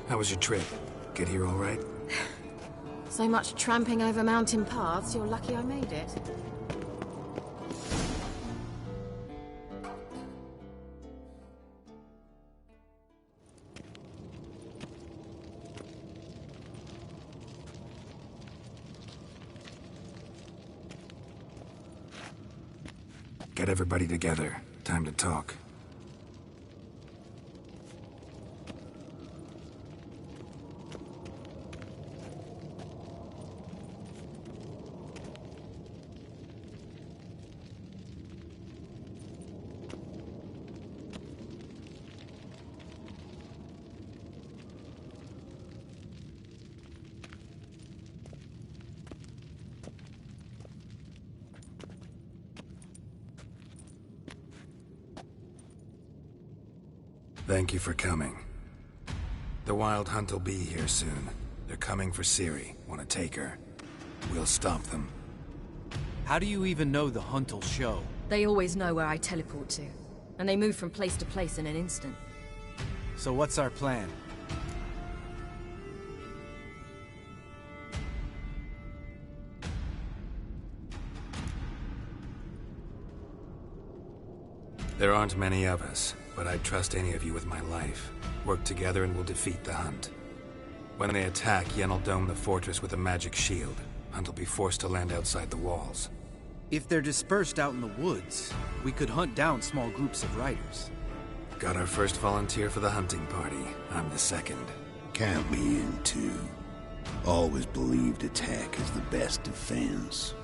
How was your trip? Get here all right? So much tramping over mountain paths, you're lucky I made it. Get everybody together. Time to talk. Thank you for coming. The Wild Hunt will be here soon. They're coming for Ciri. Want to take her? We'll stop them. How do you even know the Hunt'll show? They always know where I teleport to. And they move from place to place in an instant. So what's our plan? There aren't many of us, but I'd trust any of you with my life. Work together and we'll defeat the Hunt. When they attack, Yen'll dome the fortress with a magic shield. Hunt'll be forced to land outside the walls. If they're dispersed out in the woods, we could hunt down small groups of riders. Got our first volunteer for the hunting party. I'm the second. Count me in too. Always believed attack is the best defense.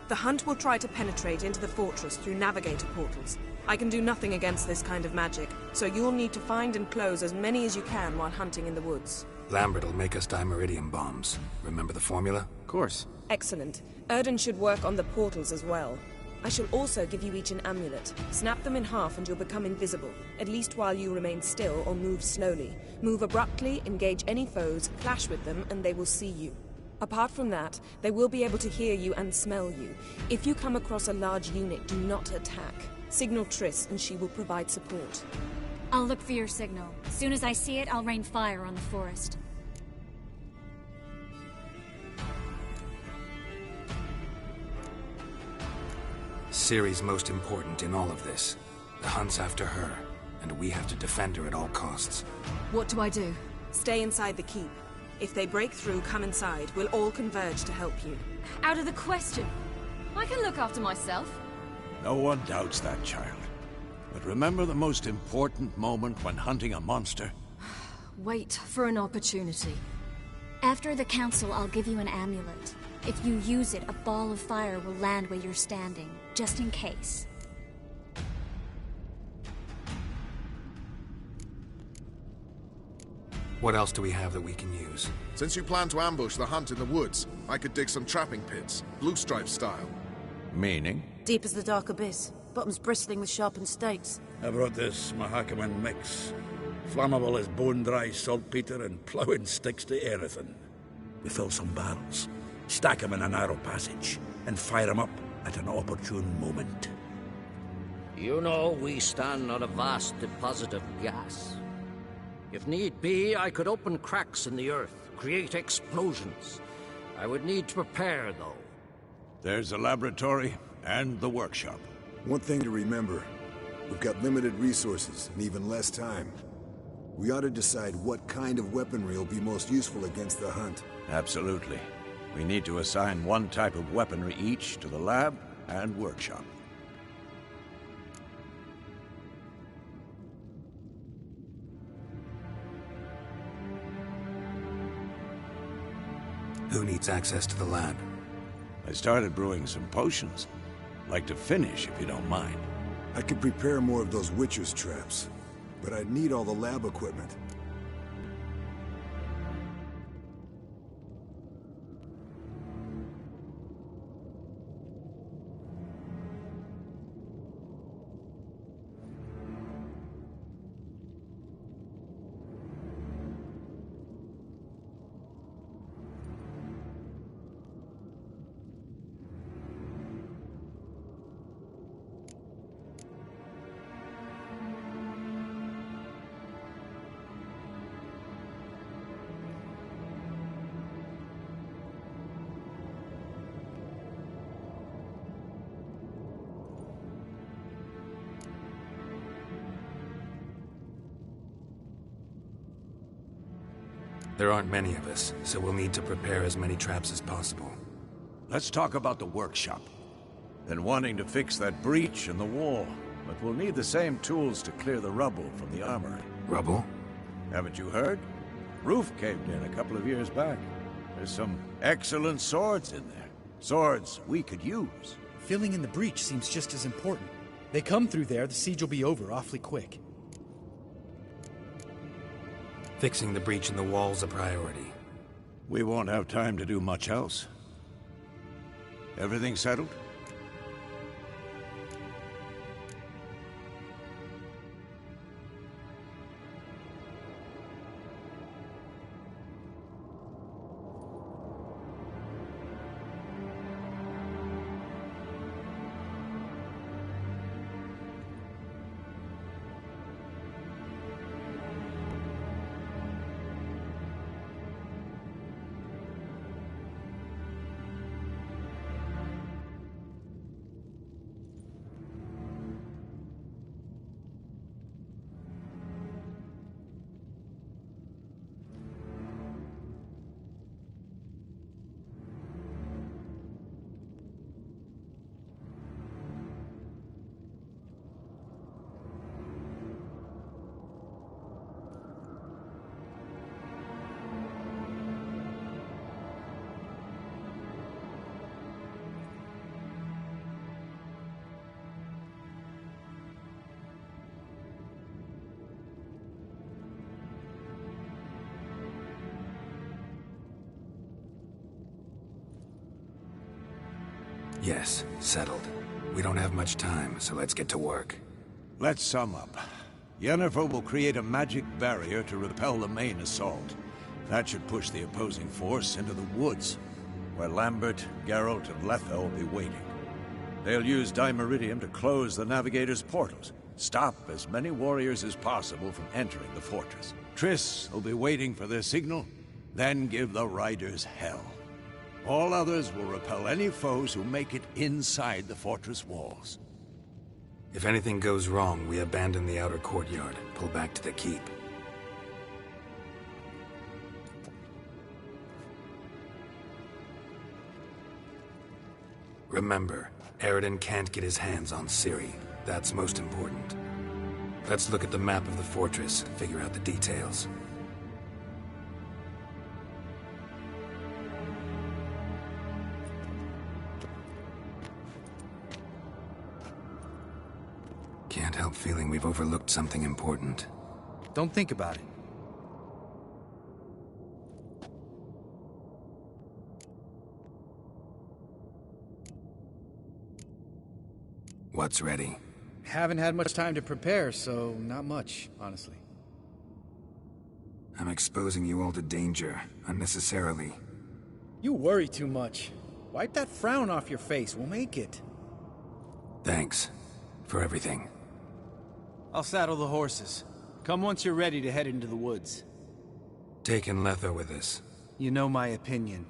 The Hunt will try to penetrate into the fortress through navigator portals. I can do nothing against this kind of magic, so you'll need to find and close as many as you can while hunting in the woods. Lambert'll make us dimeridium bombs. Remember the formula? Of course. Excellent. Erden should work on the portals as well. I shall also give you each an amulet. Snap them in half and you'll become invisible, at least while you remain still or move slowly. Move abruptly, engage any foes, clash with them, and they will see you. Apart from that, they will be able to hear you and smell you. If you come across a large unit, do not attack. Signal Triss and she will provide support. I'll look for your signal. As soon as I see it, I'll rain fire on the forest. Ciri's most important in all of this. The Hunt's after her, and we have to defend her at all costs. What do I do? Stay inside the keep. If they break through, come inside. We'll all converge to help you. Out of the question. I can look after myself. No one doubts that, child. But remember the most important moment when hunting a monster? Wait for an opportunity. After the council, I'll give you an amulet. If you use it, a ball of fire will land where you're standing, just in case. What else do we have that we can use? Since you plan to ambush the Hunt in the woods, I could dig some trapping pits, Blue Stripe style. Meaning? Deep as the dark abyss, bottoms bristling with sharpened stakes. I brought this Mahakaman mix. Flammable as bone-dry saltpeter and ploughing sticks to anything. We fill some barrels, stack them in a narrow passage, and fire them up at an opportune moment. You know, we stand on a vast deposit of gas. If need be, I could open cracks in the earth, create explosions. I would need to prepare, though. There's the laboratory and the workshop. One thing to remember, we've got limited resources and even less time. We ought to decide what kind of weaponry will be most useful against the Hunt. Absolutely. We need to assign one type of weaponry each to the lab and workshop. Who needs access to the lab? I started brewing some potions. Like to finish, if you don't mind. I could prepare more of those Witcher's traps, but I'd need all the lab equipment. There aren't many of us, so we'll need to prepare as many traps as possible. Let's talk about the workshop. Been wanting to fix that breach in the wall, but we'll need the same tools to clear the rubble from the armory. Rubble? Haven't you heard? Roof caved in a couple of years back. There's some excellent swords in there. Swords we could use. Filling in the breach seems just as important. They come through there, the siege will be over awfully quick. Fixing the breach in the wall's a priority. We won't have time to do much else. Everything settled? Yes, settled. We don't have much time, so let's get to work. Let's sum up. Yennefer will create a magic barrier to repel the main assault. That should push the opposing force into the woods, where Lambert, Geralt, and Letha will be waiting. They'll use Dimeridium to close the Navigator's portals, stop as many warriors as possible from entering the fortress. Triss will be waiting for their signal, then give the riders hell. All others will repel any foes who make it inside the fortress walls. If anything goes wrong, we abandon the outer courtyard, pull back to the keep. Remember, Aroden can't get his hands on Ciri. That's most important. Let's look at the map of the fortress, figure out the details. Can't help feeling we've overlooked something important. Don't think about it. What's ready? Haven't had much time to prepare, so not much, honestly. I'm exposing you all to danger, unnecessarily. You worry too much. Wipe that frown off your face, we'll make it. Thanks. For everything. I'll saddle the horses. Come once you're ready to head into the woods. Taking Letha with us. You know my opinion.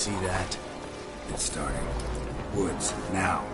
See that? It's starting. Woods, now.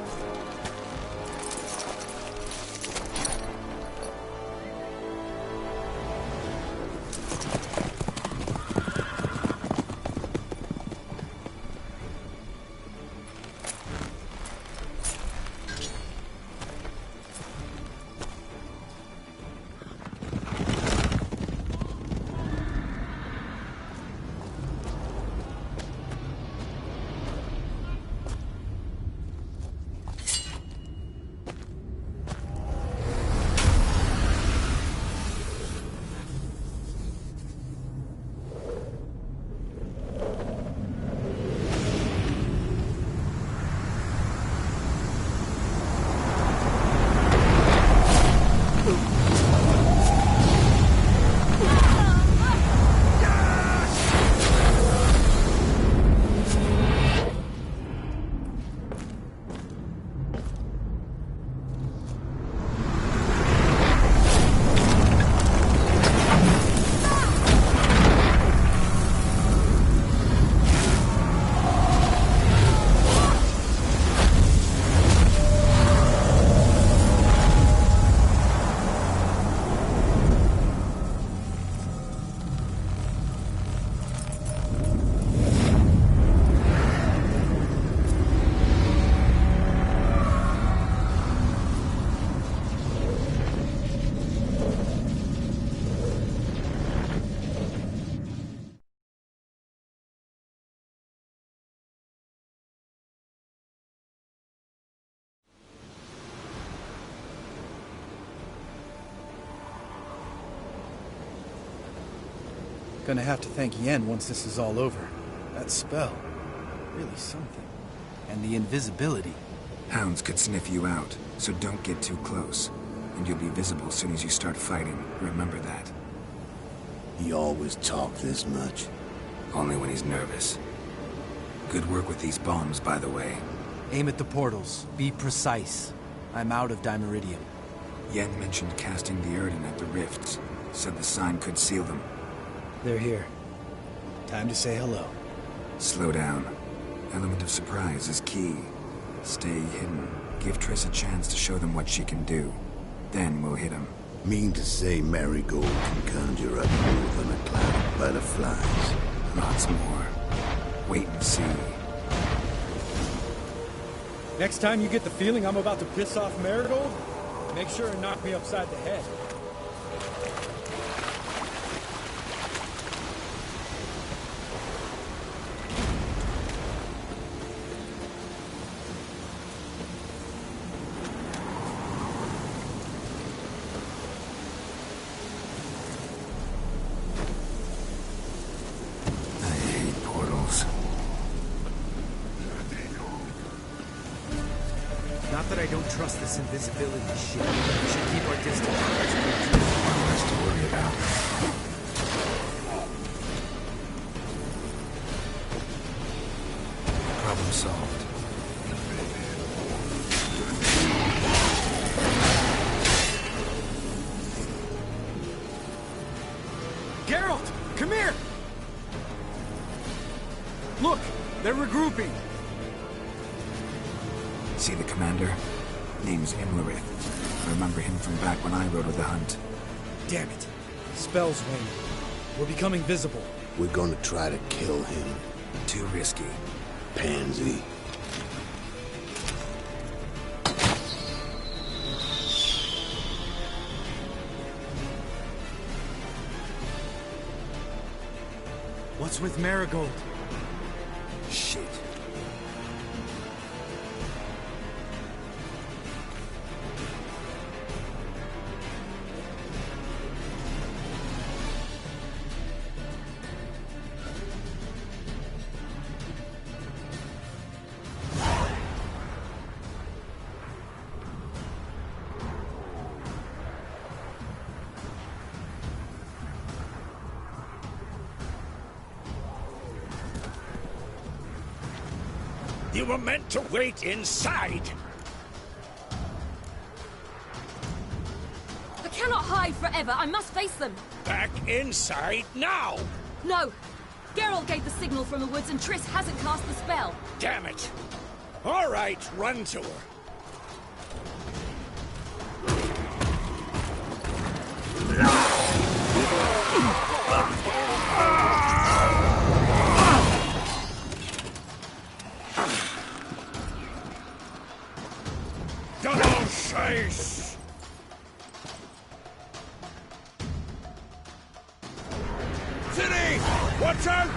Gonna have to thank Yen once this is all over. That spell, really something. And the invisibility. Hounds could sniff you out, so don't get too close. And you'll be visible as soon as you start fighting. Remember that. He always talk this much? Only when he's nervous. Good work with these bombs, by the way. Aim at the portals. Be precise. I'm out of Dimeridium. Yen mentioned casting the Erdin at the rifts. Said the sign could seal them. They're here. Time to say hello. Slow down. Element of surprise is key. Stay hidden. Give Triss a chance to show them what she can do. Then we'll hit them. Mean to say Marigold can conjure up more than a cloud of butterflies? Lots more. Wait and see. Next time you get the feeling I'm about to piss off Marigold, make sure and knock me upside the head. Not that I don't trust this invisibility shit. We should keep our distance. Less to worry about. Problem solved. Geralt! Come here! Look! They're regrouping! See the commander? Name's Imlerith. I remember him from back when I rode with the Hunt. Damn it. Spell's waning. We're becoming visible. We're gonna try to kill him. Too risky. Pansy. What's with Marigold? Shit. You were meant to wait inside! I cannot hide forever. I must face them. Back inside now! No! Geralt gave the signal from the woods and Triss hasn't cast the spell. Damn it! All right, run to her. Double chase! City! Watch out!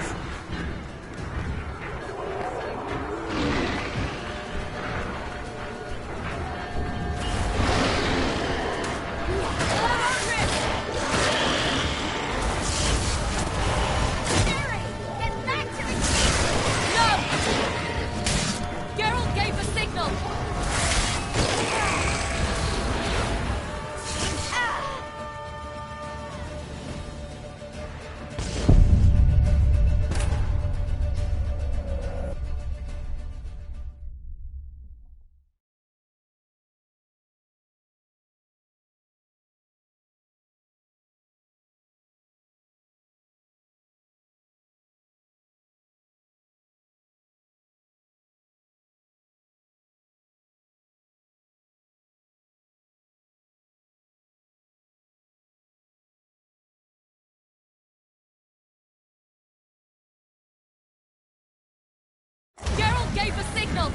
Geralt gave the signal! Geralt gave the signal!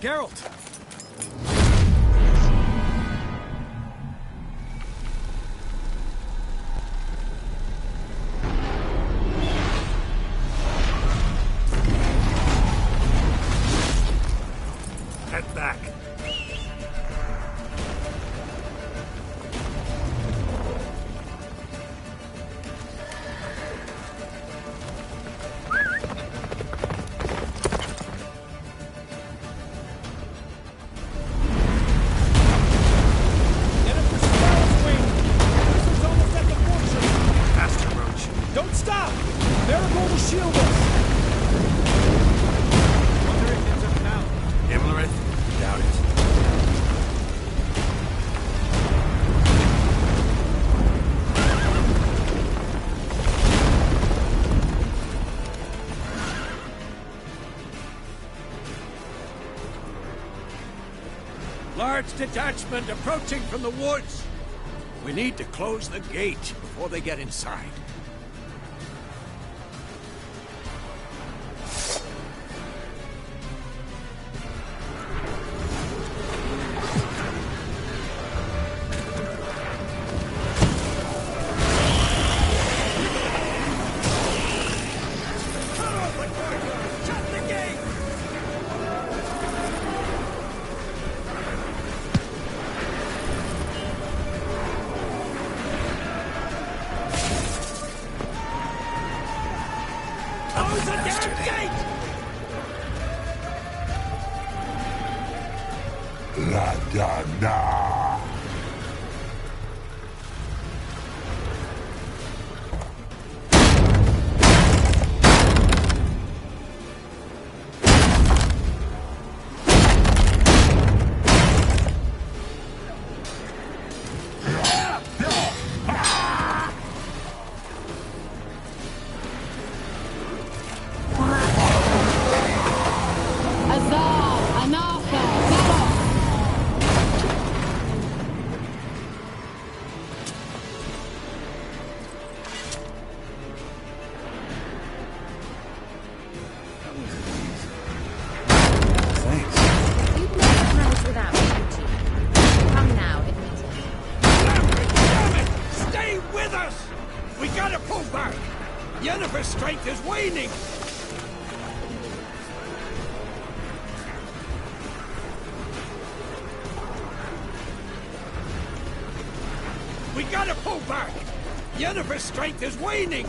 Geralt! Head back. Don't stop! Marigold will shield us! Wonder if it's a town. Imlerith? Doubt it. Large detachment approaching from the woods. We need to close the gate before they get inside. Dana! Yennefer's strength is waning! We gotta pull back! Yennefer's strength is waning!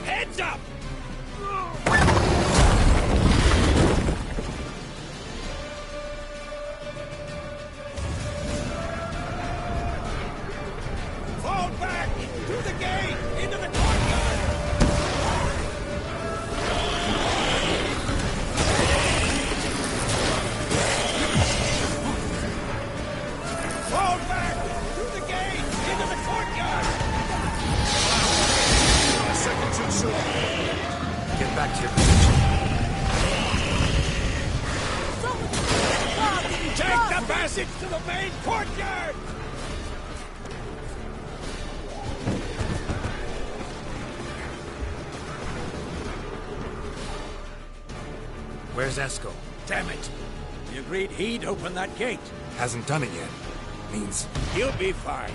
Heads up! Fall back! To the gate! Into the courtyard! Fall back! To the gate! Into the courtyard! A second too soon. Get back to your position. Take the passage to the main courtyard! Where's Eskel? Damn it! We agreed he'd open that gate. Hasn't done it yet. Means he'll be fine.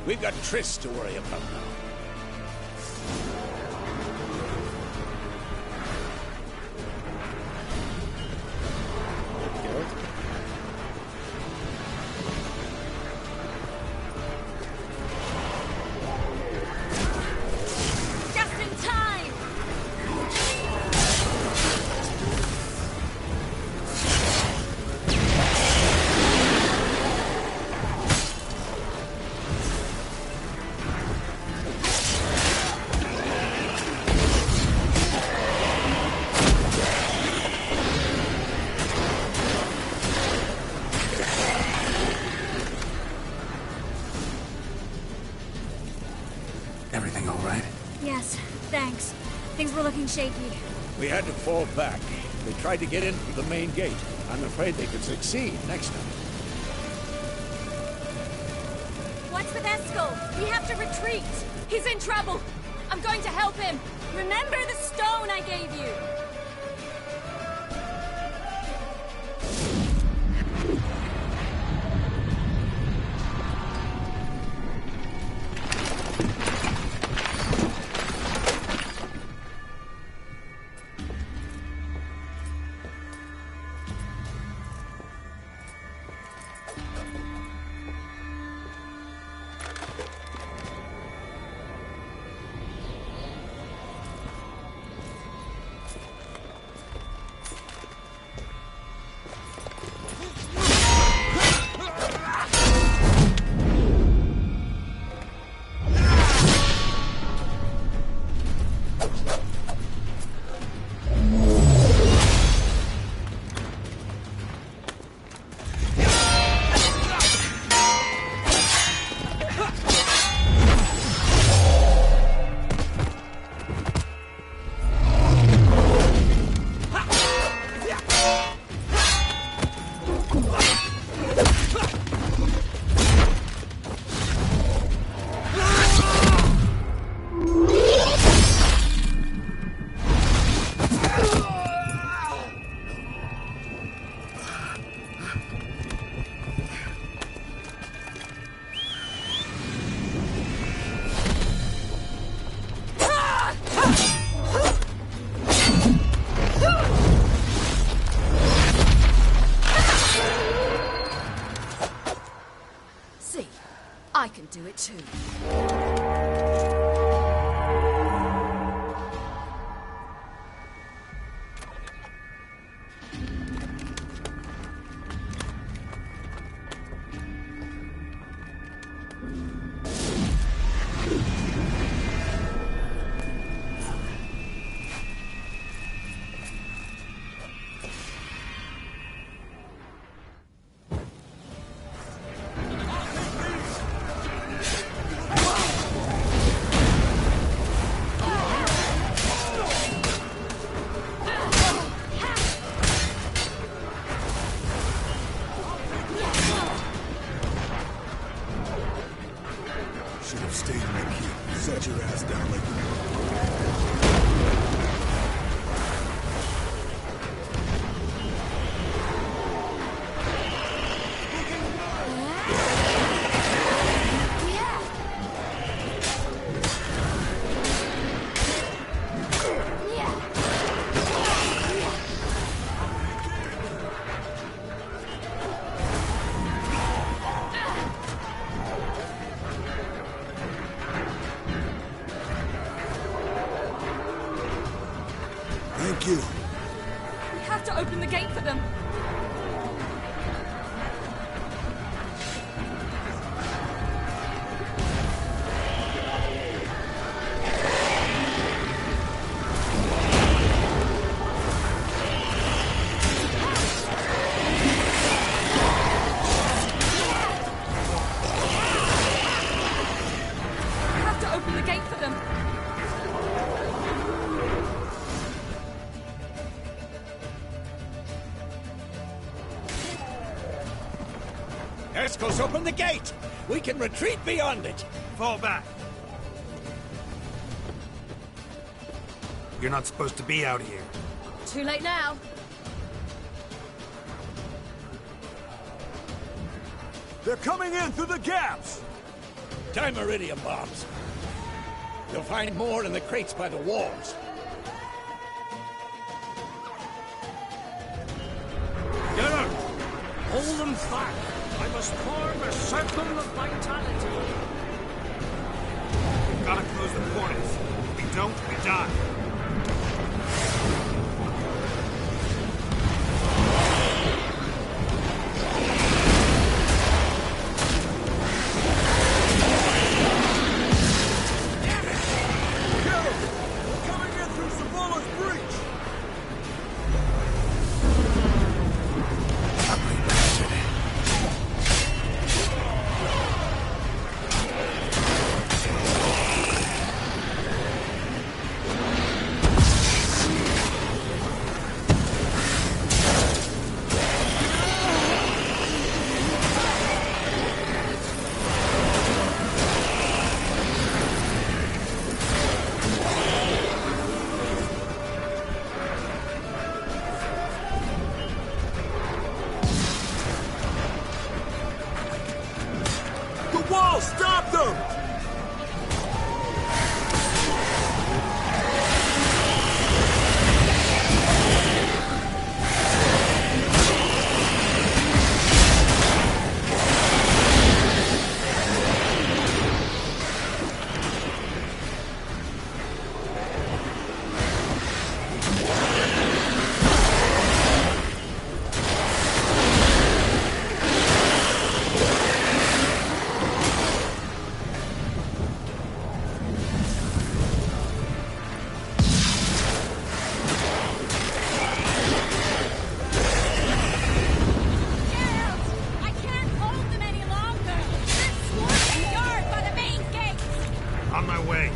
We've got Triss to worry about now. Just in time! everything all right? Yes, thanks. Things were looking shaky. We had to fall back. They tried to get in through the main gate. I'm afraid they could succeed next time. What's with Eskel? We have to retreat. He's in trouble. I'm going to help him. Remember the stone I gave you. I can do it too. Shut your ass down like you... Thank you. We have to open the gate for them. We have to open the gate for them. Escos, open the gate! We can retreat beyond it! Fall back. You're not supposed to be out here. Too late now. They're coming in through the gaps! Time Iridium bombs. You'll find more in the crates by the walls. Get out! Hold them back! I must form a circle of vitality. We've got to close the portals. If we don't, we die. Wall! Stop them! On my way.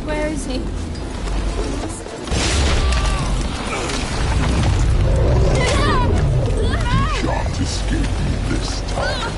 Where is he? Can't escape me this time.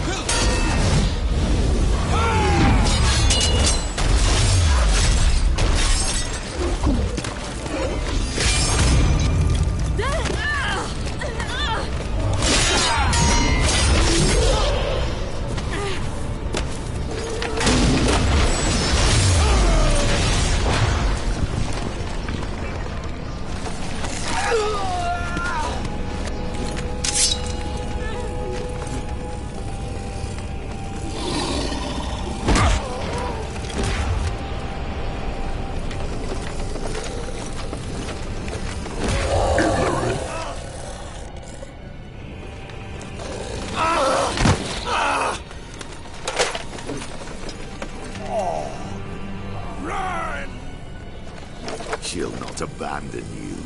She'll not abandon you.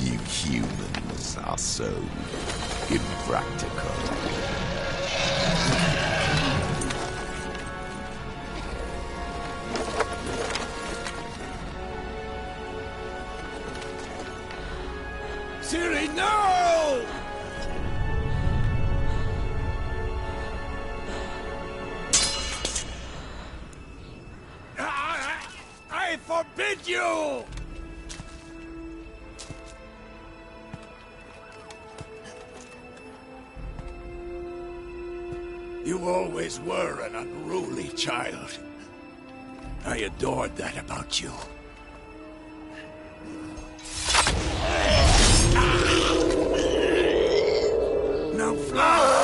You humans are so impractical. Ciri, no! I forbid you! You always were an unruly child. I adored that about you. Now fly!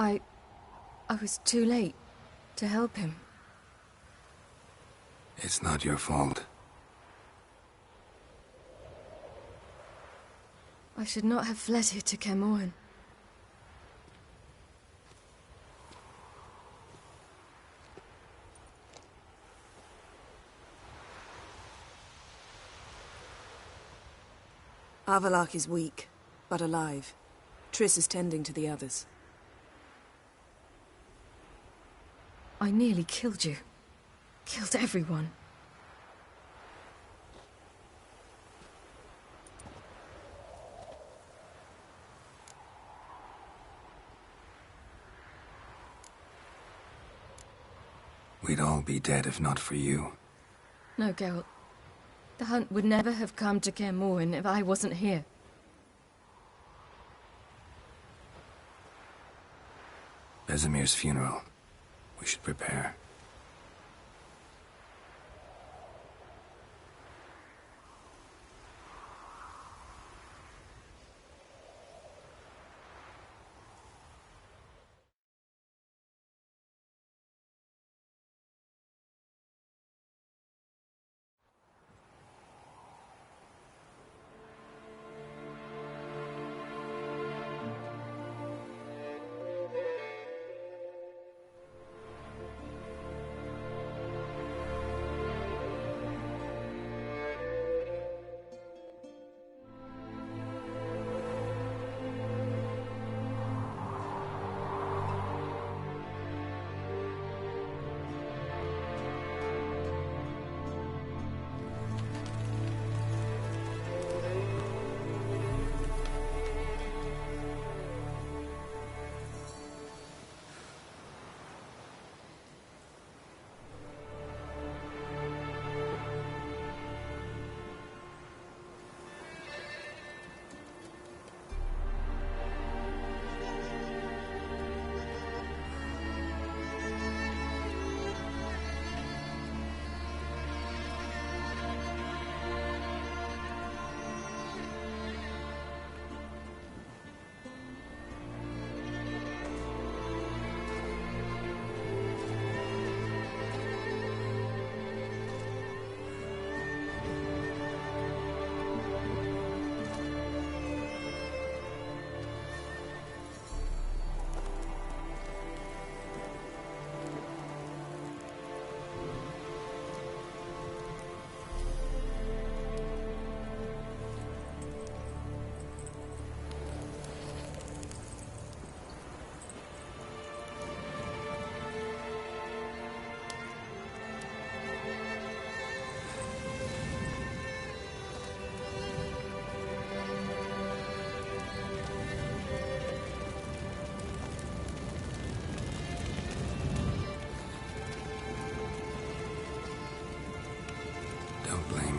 I was too late to help him. It's not your fault. I should not have fled here to Kaer Morhen. Avallac'h is weak, but alive. Triss is tending to the others. I nearly killed you. Killed everyone. We'd all be dead if not for you. No, Geralt. The hunt would never have come to Kaer Morhen if I wasn't here. Vesemir's funeral. We should prepare.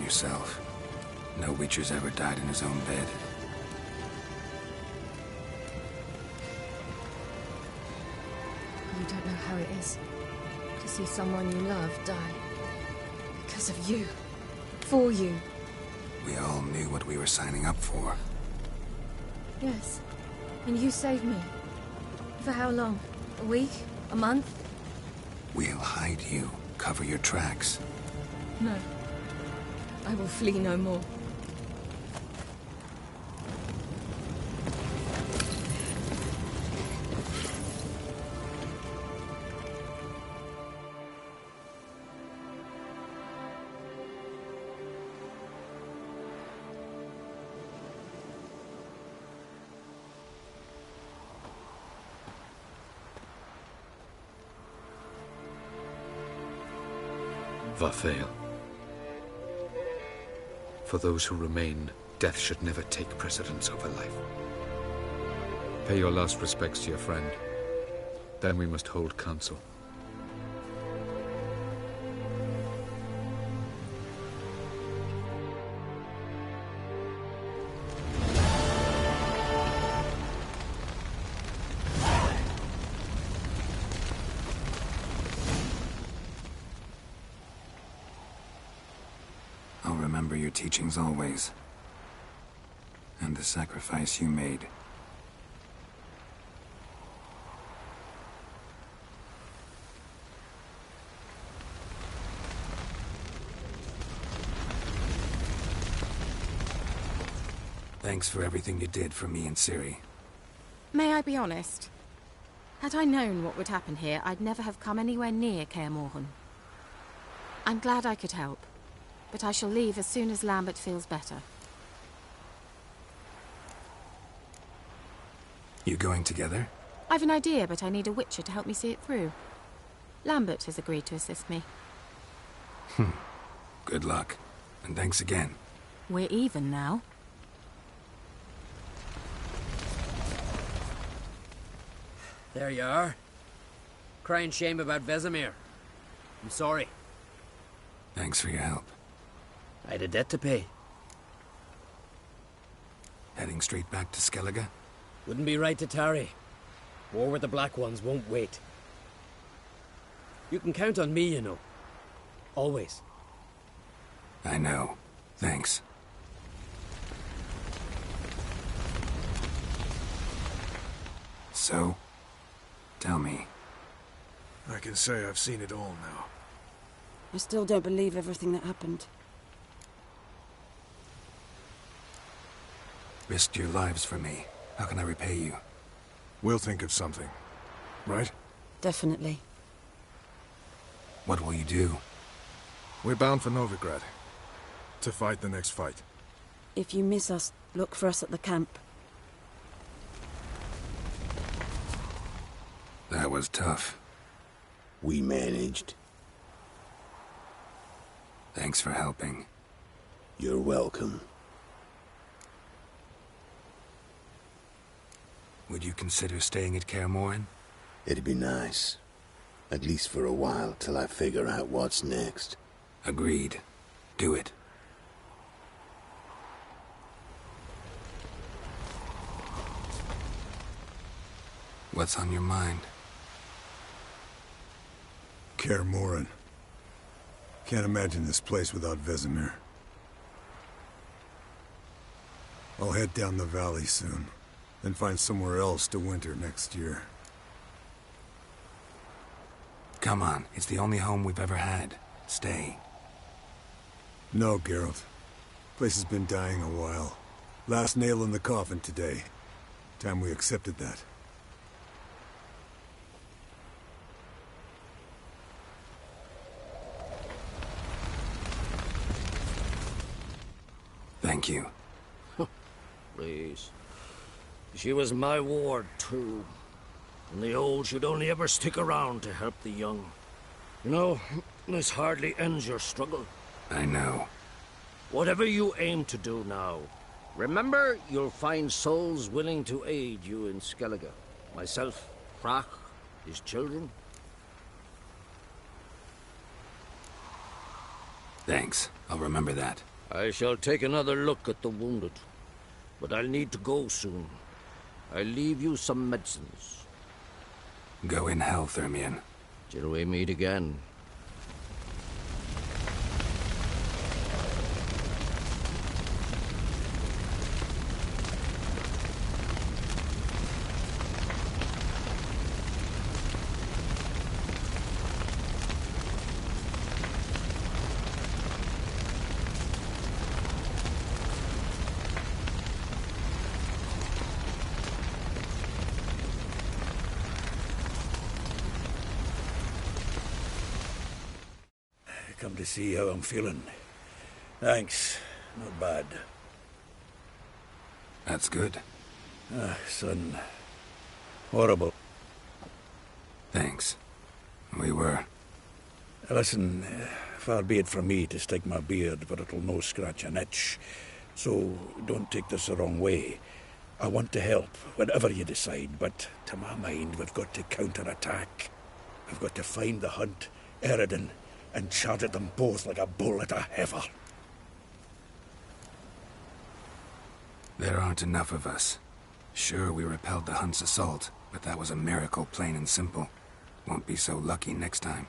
Yourself. No Witcher's ever died in his own bed. You don't know how it is to see someone you love die. Because of you. For you. We all knew what we were signing up for. Yes. And you saved me. For how long? A week? A month? We'll hide you. Cover your tracks. No. I will flee no more. Varthael. For those who remain, death should never take precedence over life. Pay your last respects to your friend. Then we must hold council. I'll remember your teachings always. And the sacrifice you made. Thanks for everything you did for me and Ciri. May I be honest? Had I known what would happen here, I'd never have come anywhere near Kaer Morhen. I'm glad I could help, but I shall leave as soon as Lambert feels better. You going together? I've an idea, but I need a Witcher to help me see it through. Lambert has agreed to assist me. Good luck, and thanks again. We're even now. There you are. Crying shame about Vesemir. I'm sorry. Thanks for your help. I had a debt to pay. Heading straight back to Skellige? Wouldn't be right to tarry. War with the Black Ones won't wait. You can count on me, you know. Always. I know. Thanks. So, tell me. I can say I've seen it all now. I still don't believe everything that happened. Risked your lives for me. How can I repay you? We'll think of something. Right? Definitely. What will you do? We're bound for Novigrad. To fight the next fight. If you miss us, look for us at the camp. That was tough. We managed. Thanks for helping. You're welcome. Would you consider staying at Kaer Morhen? It'd be nice. At least for a while, till I figure out what's next. Agreed. Do it. What's on your mind? Kaer Morhen. Can't imagine this place without Vesemir. I'll head down the valley soon, then find somewhere else to winter next year. Come on, it's the only home we've ever had. Stay. No, Geralt. Place has been dying a while. Last nail in the coffin today. Time we accepted that. Thank you. Please. She was my ward, too. And the old should only ever stick around to help the young. You know, this hardly ends your struggle. I know. Whatever you aim to do now, remember you'll find souls willing to aid you in Skellige. Myself, Crach, his children. Thanks. I'll remember that. I shall take another look at the wounded. But I'll need to go soon. I'll leave you some medicines. Go in health, Ermion. Till we meet again. Come to see how I'm feeling. Thanks. Not bad. That's good. Son. Horrible. Thanks. We were. Listen, far be it from me to stick my beard, but it'll no scratch an itch. So don't take this the wrong way. I want to help, whatever you decide, but to my mind, we've got to counterattack. We've got to find the Hunt, Eredin, and charge at them both like a bull at a heifer. There aren't enough of us. Sure, we repelled the Hunt's assault, but that was a miracle, plain and simple. Won't be so lucky next time.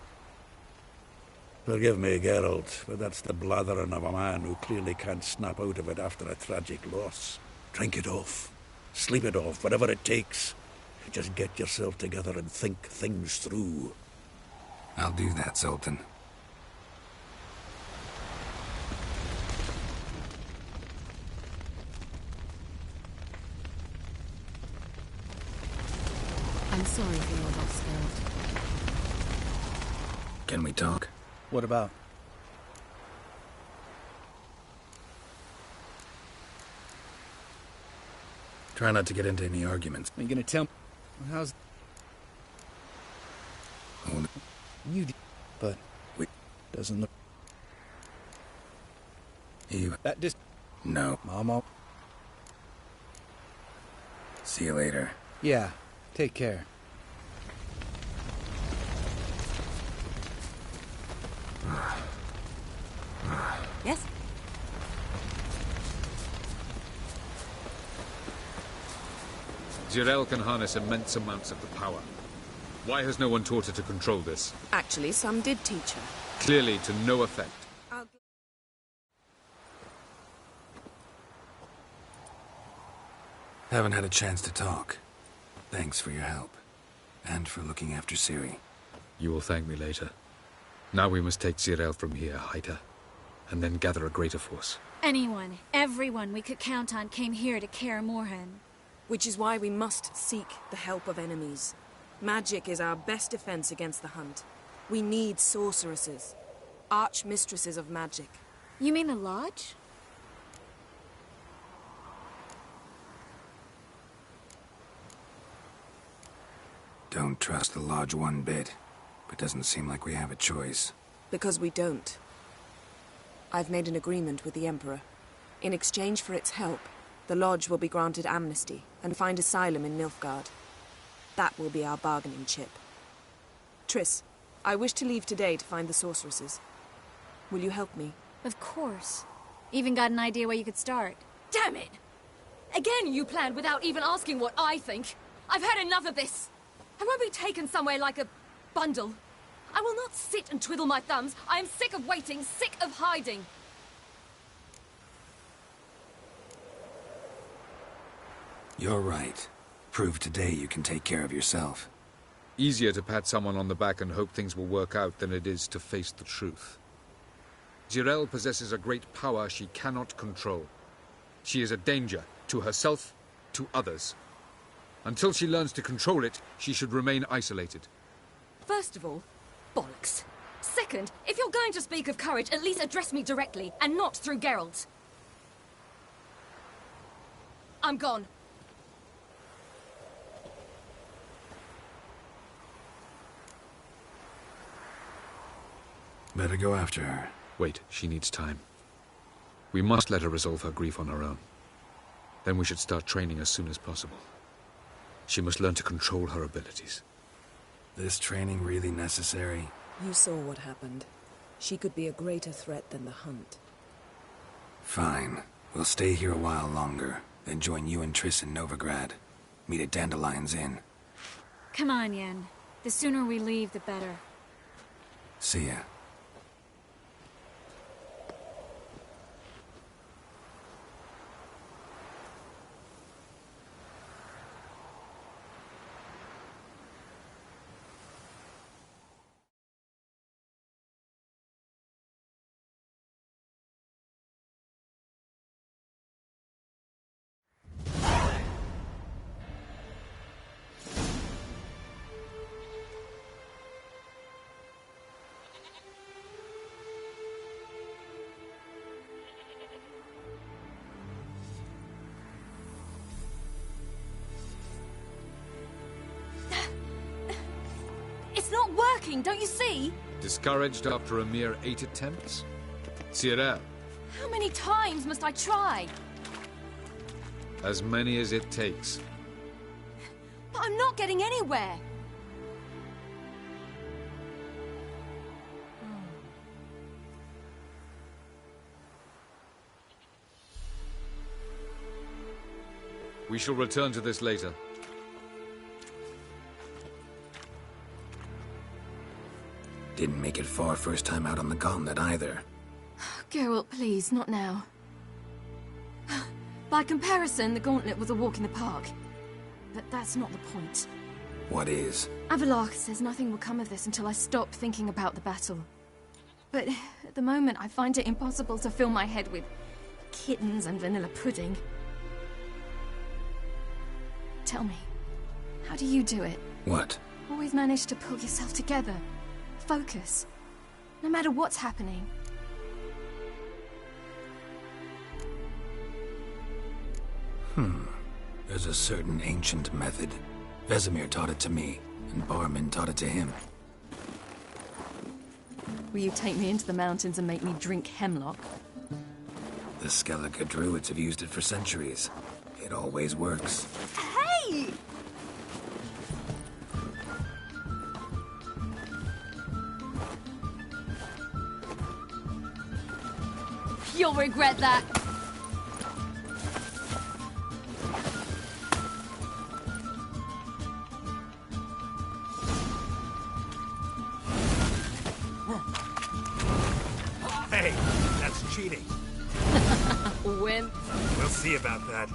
Forgive me, Geralt, but that's the blathering of a man who clearly can't snap out of it after a tragic loss. Drink it off. Sleep it off, whatever it takes. Just get yourself together and think things through. I'll do that, Sultan. Can we talk? What about? Try not to get into any arguments. Are you gonna tell me? How's... Oh, You... But... We... Doesn't look... You... That just... No. Mama... See you later. Yeah. Take care. Yes? Zirael can harness immense amounts of the power. Why has no one taught her to control this? Actually, some did teach her. Clearly to no effect. Haven't had a chance to talk. Thanks for your help. And for looking after Ciri. You will thank me later. Now we must take Zirael from here, hide her, and then gather a greater force. Anyone, everyone we could count on came here to Kaer Morhen. Which is why we must seek the help of enemies. Magic is our best defense against the Hunt. We need sorceresses. Archmistresses of magic. You mean the Lodge? Don't trust the Lodge one bit. But doesn't seem like we have a choice. Because we don't. I've made an agreement with the Emperor. In exchange for its help, the Lodge will be granted amnesty and find asylum in Nilfgaard. That will be our bargaining chip. Triss, I wish to leave today to find the sorceresses. Will you help me? Of course. Even got an idea where you could start. Damn it! Again you planned without even asking what I think. I've had enough of this. I won't be taken somewhere like a bundle. I will not sit and twiddle my thumbs. I am sick of waiting, sick of hiding. You're right. Prove today you can take care of yourself. Easier to pat someone on the back and hope things will work out than it is to face the truth. Zirael possesses a great power she cannot control. She is a danger to herself, to others. Until she learns to control it, she should remain isolated. First of all, bollocks. Second, if you're going to speak of courage, at least address me directly, and not through Geralt. I'm gone. Better go after her. Wait, she needs time. We must let her resolve her grief on her own. Then we should start training as soon as possible. She must learn to control her abilities. This training really necessary? You saw what happened. She could be a greater threat than the Hunt. Fine. We'll stay here a while longer, then join you and Triss in Novigrad. Meet at Dandelion's Inn. Come on, Yen. The sooner we leave, the better. See ya. It's not working, don't you see? Discouraged after a mere 8 attempts? Zirael. How many times must I try? As many as it takes. But I'm not getting anywhere. We shall return to this later. Didn't make it far first time out on the gauntlet either. Geralt, please, not now. By comparison, the gauntlet was a walk in the park. But that's not the point. What is? Avallac'h says nothing will come of this until I stop thinking about the battle. But at the moment, I find it impossible to fill my head with kittens and vanilla pudding. Tell me, how do you do it? What? Always manage to pull yourself together. Focus. no matter what's happening. There's a certain ancient method. Vesemir taught it to me, and Barman taught it to him. Will you take me into the mountains and make me drink hemlock? The Skellige druids have used it for centuries. It always works. Hey! You'll regret that. Hey, that's cheating. Wimp. We'll see about that.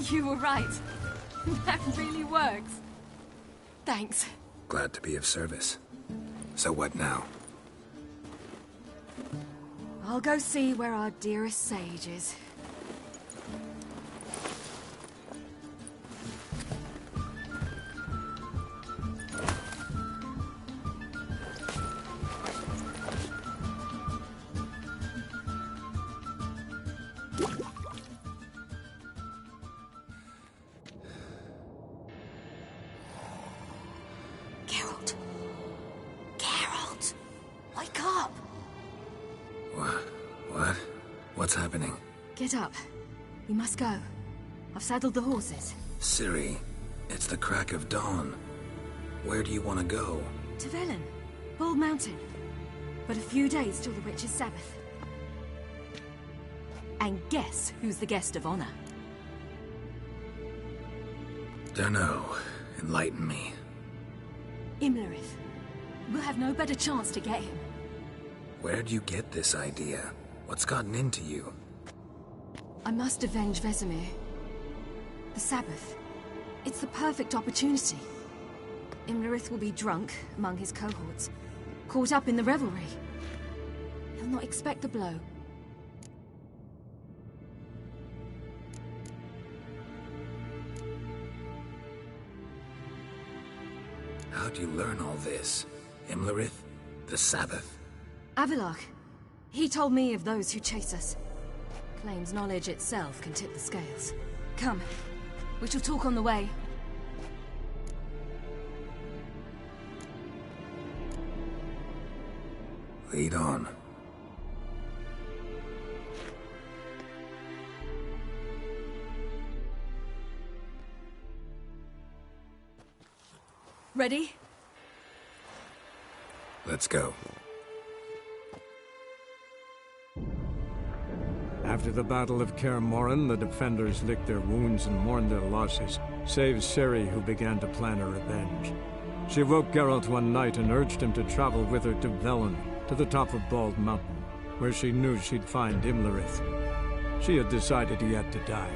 You were right. That really works. Thanks. Glad to be of service. So what now? I'll go see where our dearest sage is. What's happening? Get up. We must go. I've saddled the horses. Ciri, it's the crack of dawn. Where do you want to go? To Velen. Bald Mountain. But a few days till the Witch's Sabbath. And guess who's the guest of honor? Dunno. Enlighten me. Imlerith. We'll have no better chance to get him. Where'd you get this idea? What's gotten into you? I must avenge Vesemir. The Sabbath. It's the perfect opportunity. Imlerith will be drunk among his cohorts, caught up in the revelry. He'll not expect the blow. How'd you learn all this? Imlerith? The Sabbath? Avallac'h. He told me of those who chase us. Claims knowledge itself can tip the scales. Come, we shall talk on the way. Lead on. Ready? Let's go. After the Battle of Kaer Morhen, the defenders licked their wounds and mourned their losses, save Ciri, who began to plan her revenge. She woke Geralt one night and urged him to travel with her to Velen, to the top of Bald Mountain, where she knew she'd find Imlerith. She had decided he had to die.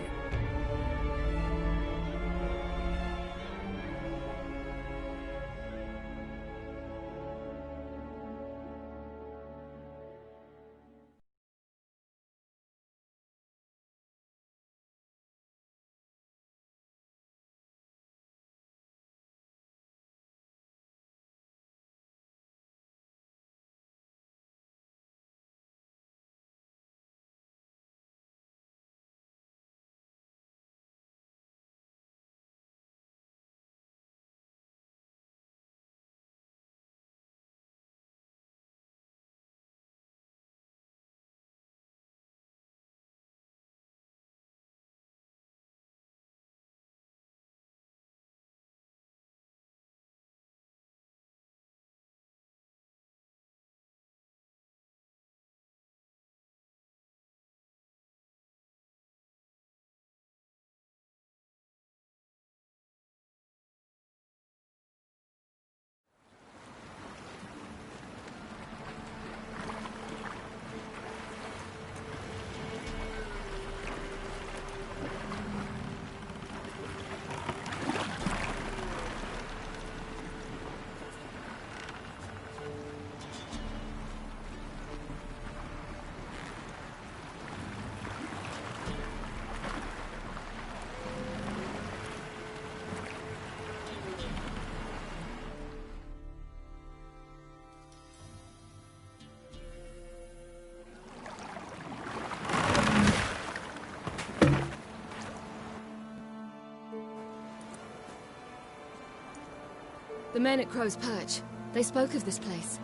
The men at Crow's Perch, they spoke of this place.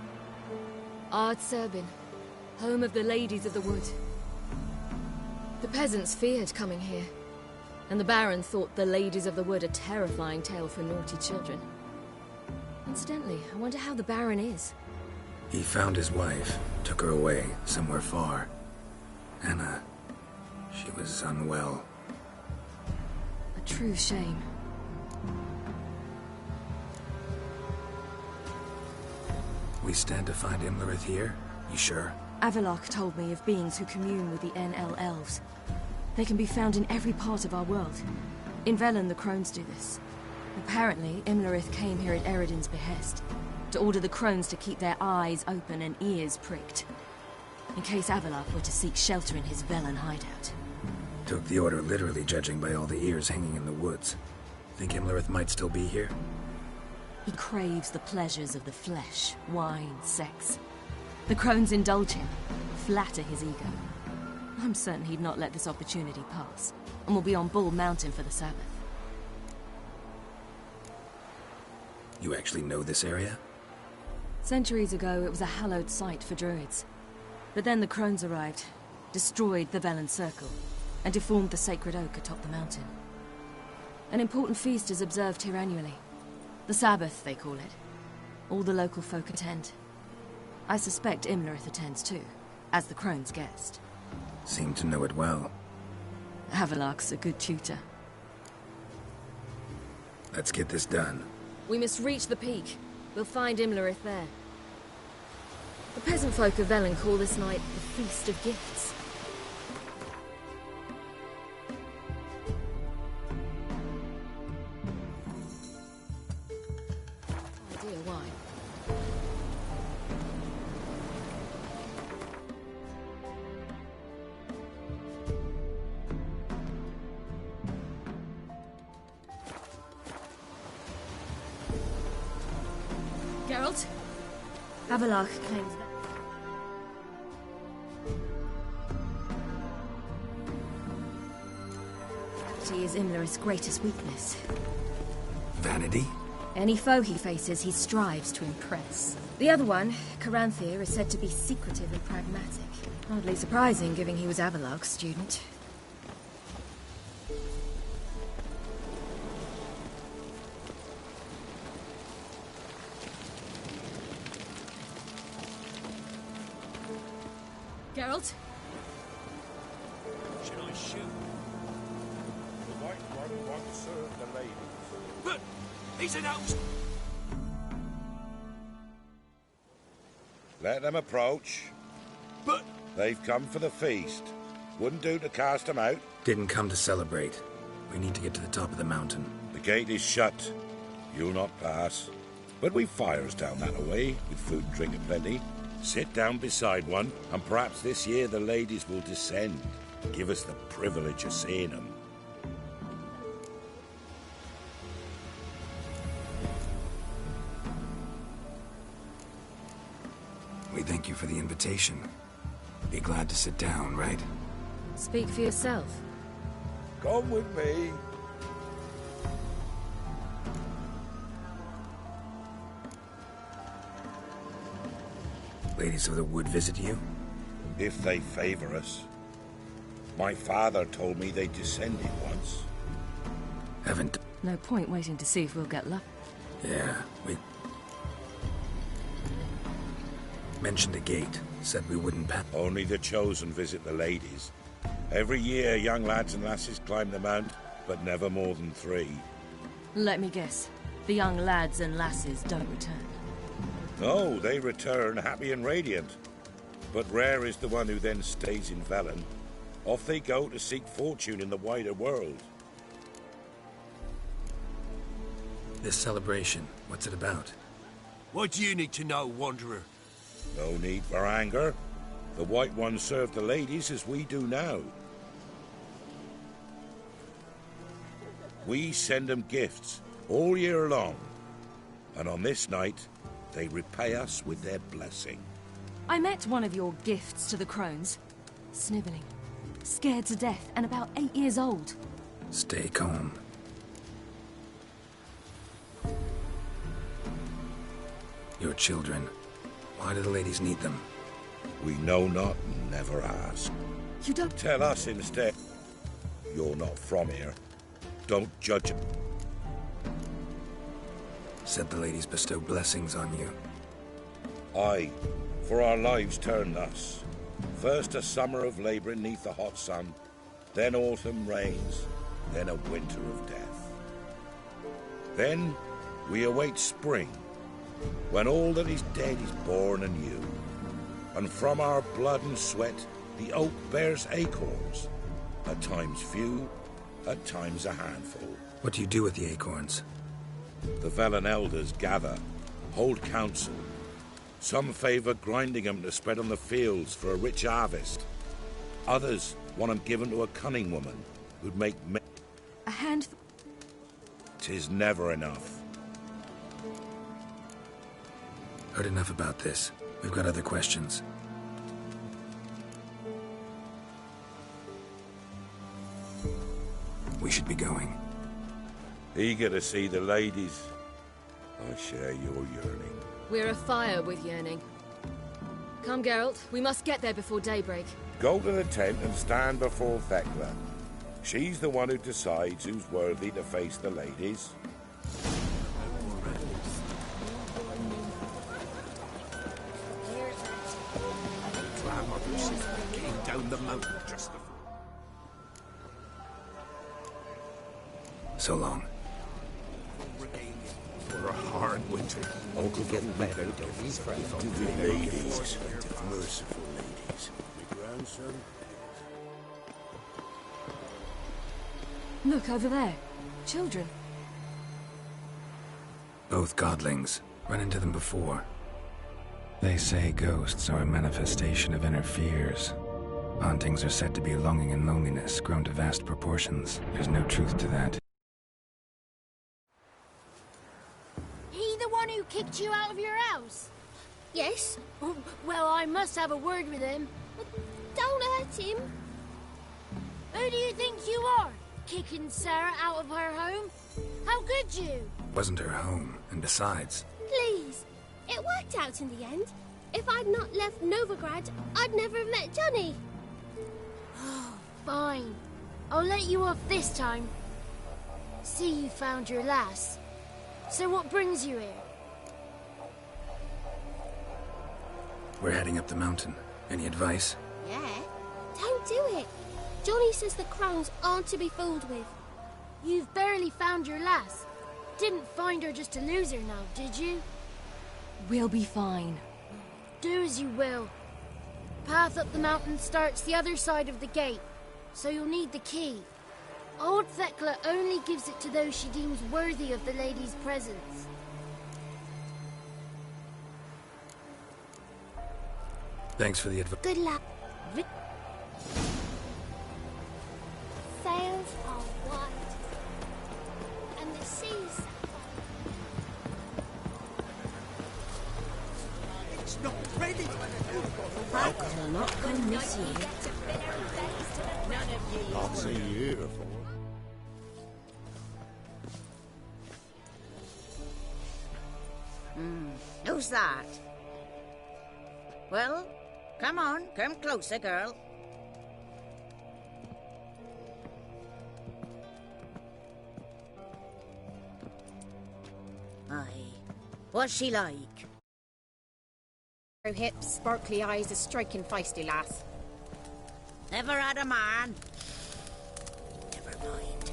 Ard Serbin, home of the Ladies of the Wood. The peasants feared coming here, and the Baron thought the Ladies of the Wood a terrifying tale for naughty children. Incidentally, I wonder how the Baron is. He found his wife, took her away, somewhere far. Anna, she was unwell. A true shame. We stand to find Imlerith here? You sure? Avallac'h told me of beings who commune with the NL Elves. They can be found in every part of our world. In Velen, the Crones do this. Apparently, Imlerith came here at Eredin's behest, to order the Crones to keep their eyes open and ears pricked, in case Avallac'h were to seek shelter in his Velen hideout. Took the order literally, judging by all the ears hanging in the woods. Think Imlerith might still be here? He craves the pleasures of the flesh, wine, sex. The Crones indulge him, flatter his ego. I'm certain he'd not let this opportunity pass, and will be on Bull Mountain for the Sabbath. You actually know this area? Centuries ago, it was a hallowed site for druids. But then the Crones arrived, destroyed the Velen Circle, and deformed the sacred oak atop the mountain. An important feast is observed here annually. The Sabbath, they call it. All the local folk attend. I suspect Imlerith attends too, as the Crone's guest. Seem to know it well. Avallac'h's a good tutor. Let's get this done. We must reach the peak. We'll find Imlerith there. The peasant folk of Velen call this night the Feast of Gifts. Idea why. Geralt? Avallac'h claims that... vanity is Imlerith's greatest weakness. Vanity? Any foe he faces, he strives to impress. The other one, Caranthir, is said to be secretive and pragmatic. Hardly surprising, given he was Avalok's student. Geralt? Should I shoot? The White One won't serve the ladies. But he's an host! Let them approach. But... They've come for the feast. Wouldn't do to cast them out. Didn't come to celebrate. We need to get to the top of the mountain. The gate is shut. You'll not pass. But we've fires down that away, with food and drink aplenty. Sit down beside one, and perhaps this year the ladies will descend. Give us the privilege of seeing them. We thank you for the invitation. Be glad to sit down, right? Speak for yourself. Come with me. Ladies of the Wood visit you? If they favor us. My father told me they descended once. Haven't... No point waiting to see if we'll get luck. Yeah, we... mentioned a gate. Said we wouldn't pass. Only the chosen visit the ladies. Every year, young lads and lasses climb the mount, but never more than 3. Let me guess. The young lads and lasses don't return. No, they return happy and radiant. But rare is the one who then stays in Velen. Off they go to seek fortune in the wider world. This celebration, what's it about? What do you need to know, Wanderer? No need for anger. The White Ones serve the ladies as we do now. We send them gifts all year long. And on this night, they repay us with their blessing. I met one of your gifts to the crones. Sniveling. Scared to death and about 8 years old. Stay calm. Your children. Why do the ladies need them? We know not and never ask. You don't... Tell us instead. You're not from here. Don't judge it. Said the ladies bestow blessings on you. Aye, for our lives turn thus. First a summer of labouring neath the hot sun, then autumn rains, then a winter of death. Then we await spring, when all that is dead is born anew. And from our blood and sweat the oak bears acorns, at times few, at times a handful. What do you do with the acorns? The Velen elders gather, hold council. Some favour grinding them to spread on the fields for a rich harvest. Others want them given to a cunning woman who'd make a hand... 'Tis never enough. Heard enough about this. We've got other questions. We should be going. Eager to see the ladies. I share your yearning. We're afire with yearning. Come, Geralt. We must get there before daybreak. Go to the tent and stand before Thekla. She's the one who decides who's worthy to face the ladies. Came down the mountain just before. So long. For a hard winter. Uncle getting better, he's friends. Ladies, merciful ladies. My grandson. Look, over there. Children. Both godlings. Run into them before. They say ghosts are a manifestation of inner fears. Hauntings are said to be longing and loneliness grown to vast proportions. There's no truth to that. He the one who kicked you out of your house? Yes. Well, I must have a word with him. Don't hurt him. Who do you think you are? kicking Sarah out of her home? How could you? Wasn't her home, and besides... Please. It worked out in the end. If I'd not left Novigrad, I'd never have met Johnny. Fine. I'll let you off this time. See, you found your lass. So what brings you here? We're heading up the mountain. Any advice? Yeah? Don't do it. Johnny says the Crowns aren't to be fooled with. You've barely found your lass. Didn't find her just to lose her now, did you? We'll be fine. Do as you will. Path up the mountain starts the other side of the gate, so you'll need the key. Old Thekla only gives it to those she deems worthy of the lady's presence. Thanks for the advice. Good luck. Sails are wide, and the seas. It's not ready. I'll not gonna miss you. I'll see you here for. Who's that? Well, come on, come closer, girl. Aye. What's she like? Her hips, sparkly eyes, a striking feisty lass. Never had a man. Never mind.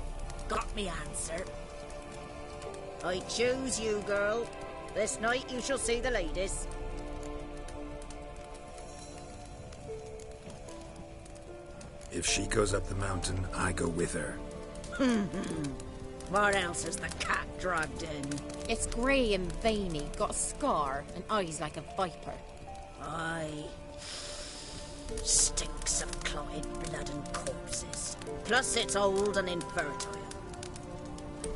Got me answer. I choose you, girl. This night you shall see the ladies. If she goes up the mountain, I go with her. What else is the cat dragged in? It's grey and veiny, got a scar, and eyes like a viper. Aye. Stinks of clotted blood and corpses. Plus it's old and infertile.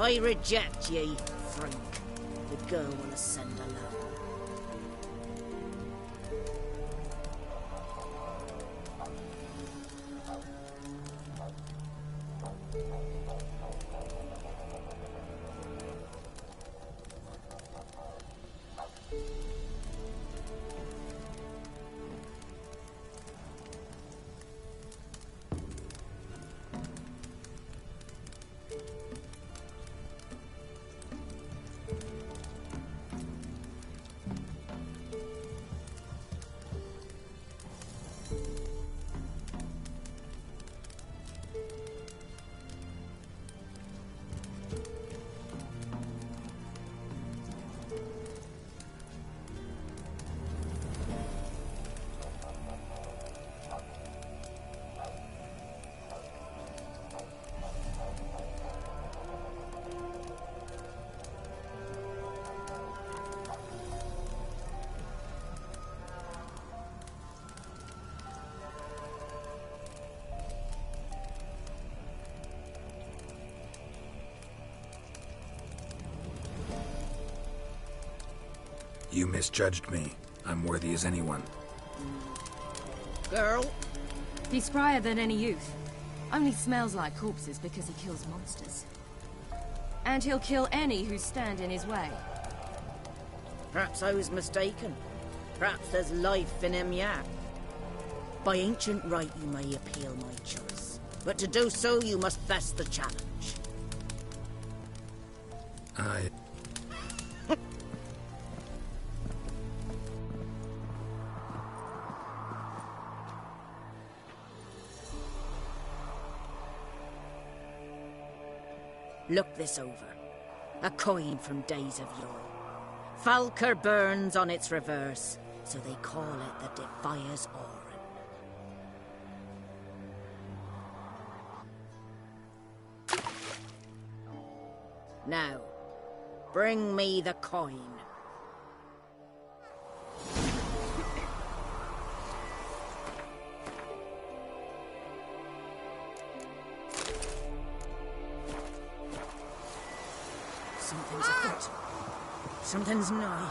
I reject ye, Frank. The girl will ascend alone. You misjudged me. I'm worthy as anyone. Girl? He's sprier than any youth. Only smells like corpses because he kills monsters. And he'll kill any who stand in his way. Perhaps I was mistaken. Perhaps there's life in him yet. By ancient right you may appeal my choice. But to do so you must best the challenge. Look this over. A coin from days of yore. Falker burns on its reverse, so they call it the Defier's Orin. Now, bring me the coin. Something's afoot. Something's nigh.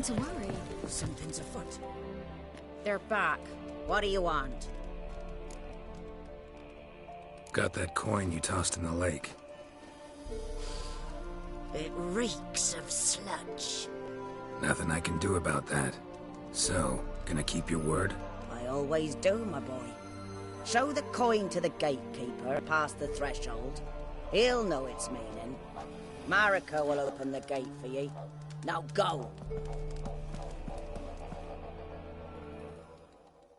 reason to worry. Something's afoot. They're back. What do you want? Got that coin you tossed in the lake. It reeks of sludge. Nothing I can do about that. So, gonna keep your word? I always do, my boy. Show the coin to the gatekeeper past the threshold. He'll know its meaning. Marika will open the gate for ye. Now go.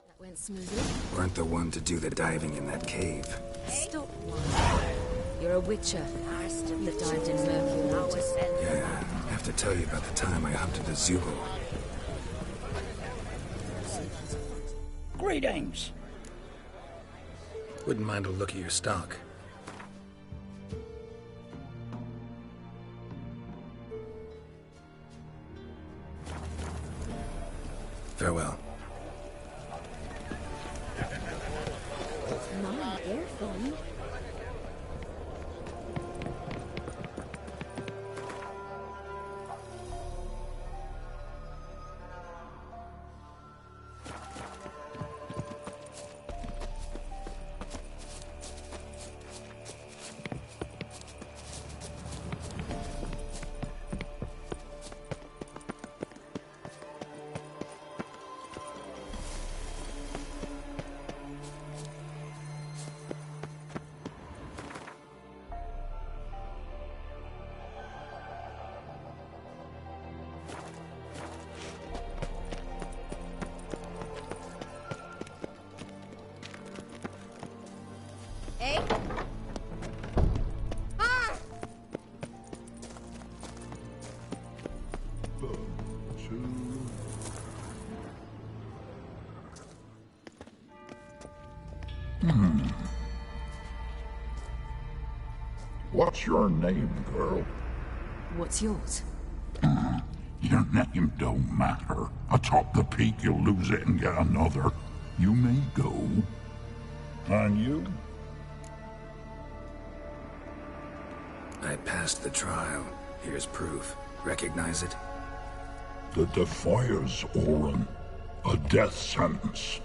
That went smoothly. Weren't the one to do the diving in that cave. Stop. You're a witcher. You dived in Mercury water. Yeah, I have to tell you about the time I hunted a Zulu. Greetings. Wouldn't mind a look at your stock. Farewell. My earphone. What's your name, girl? What's yours? Your name don't matter. Atop the peak, you'll lose it and get another. You may go. And you? I passed the trial. Here's proof. Recognize it? The Defier's Orin. A death sentence.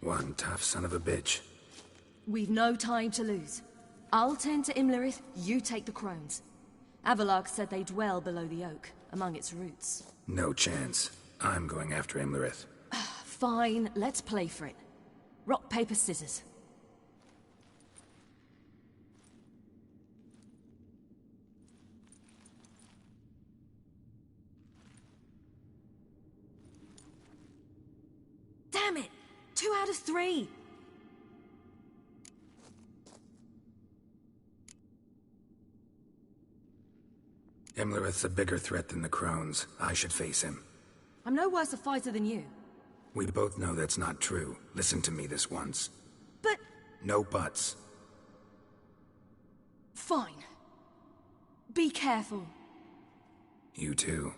One tough son of a bitch. We've no time to lose. I'll tend to Imlerith, you take the crones. Avalok said they dwell below the oak, among its roots. No chance. I'm going after Imlerith. Fine, let's play for it. Rock, paper, scissors. Damn it! 2 out of 3! Imlerith's a bigger threat than the Crones. I should face him. I'm no worse a fighter than you. We both know that's not true. Listen to me this once. But... No buts. Fine. Be careful. You too.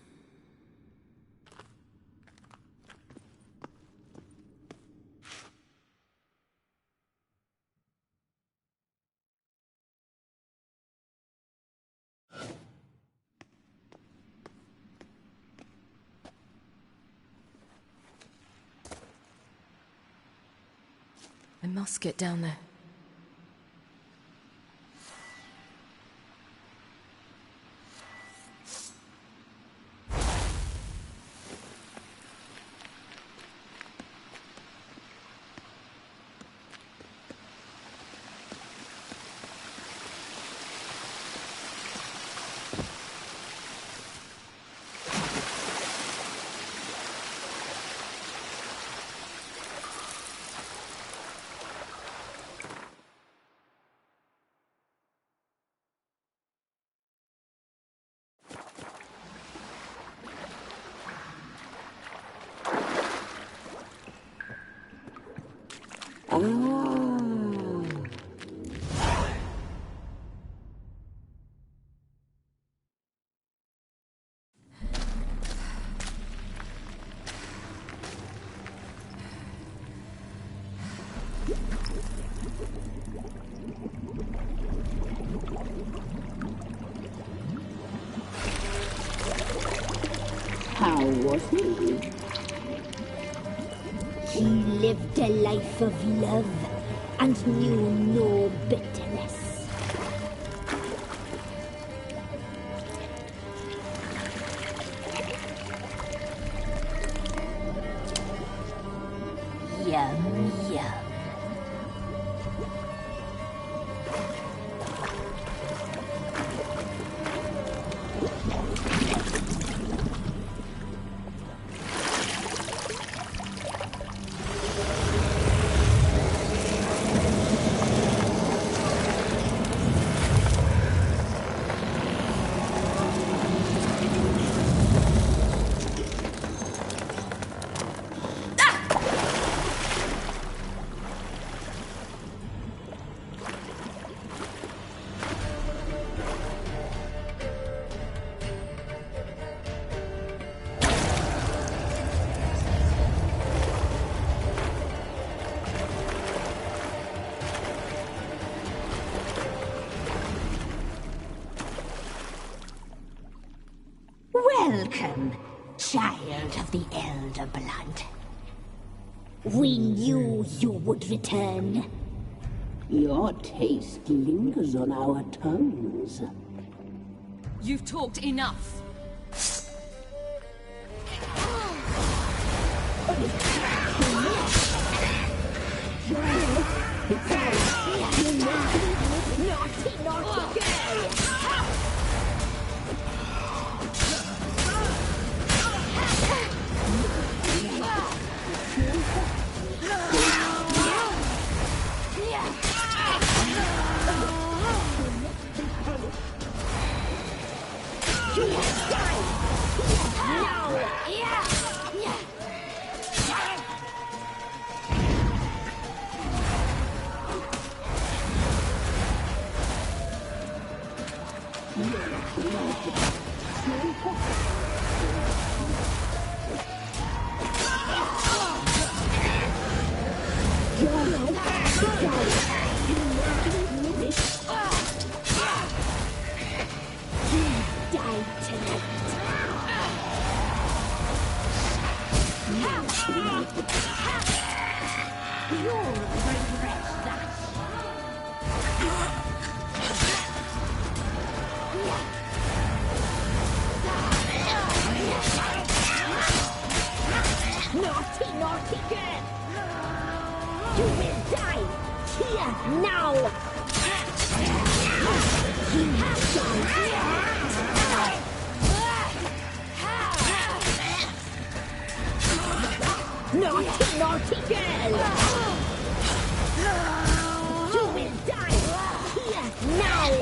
I must get down there. How was he? He lived a life of love and knew no bitterness. Yum, yum. Welcome, child of the Elder Blood. We knew you would return. Your taste lingers on our tongues. You've talked enough. Naughty, naughty girl! Naughty, naughty girl! You will die here now! You have died! Naughty, naughty girl! You will die here now!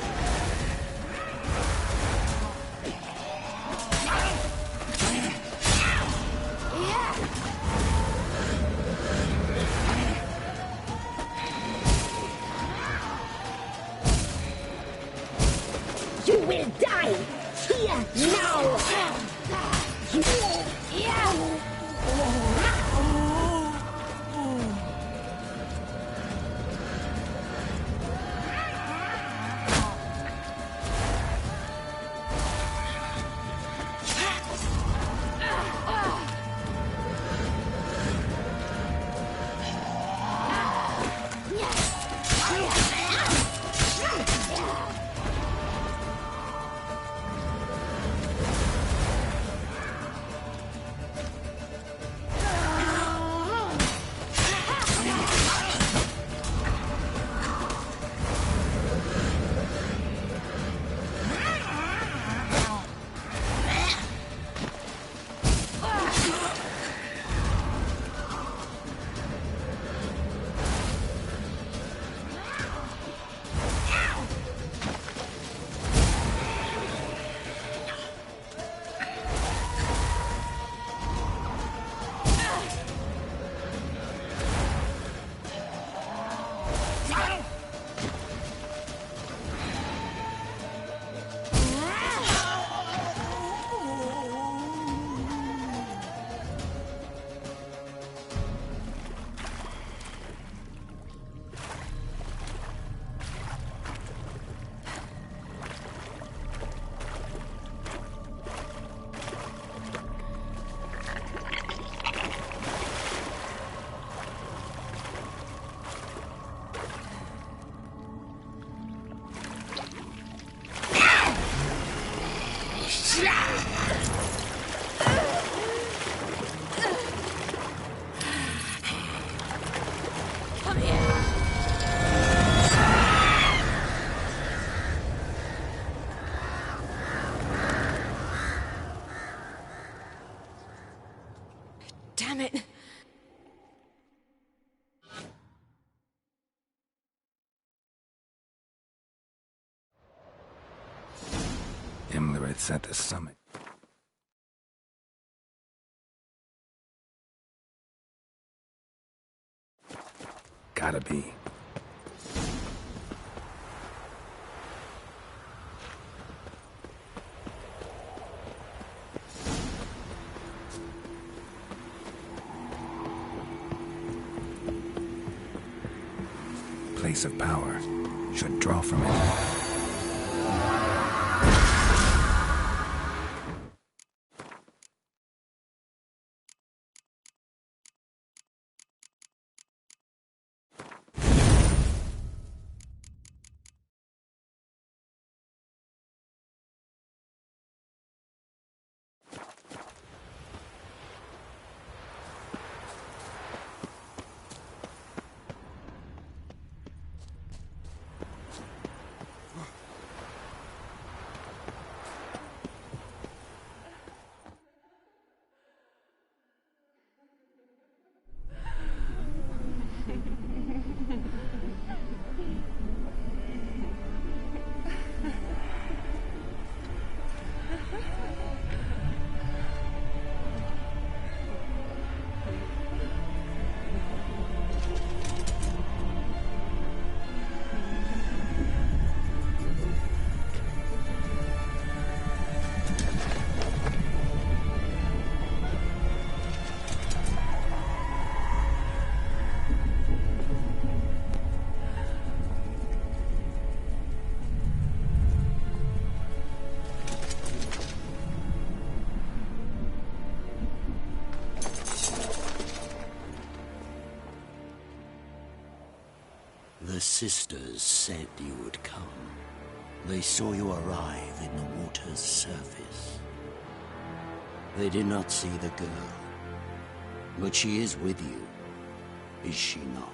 You will die here now! Imlerith's at the summit. Gotta be. Place of power. Should draw from it. The sisters said you would come. They saw you arrive in the water's surface. They did not see the girl. But she is with you, is she not?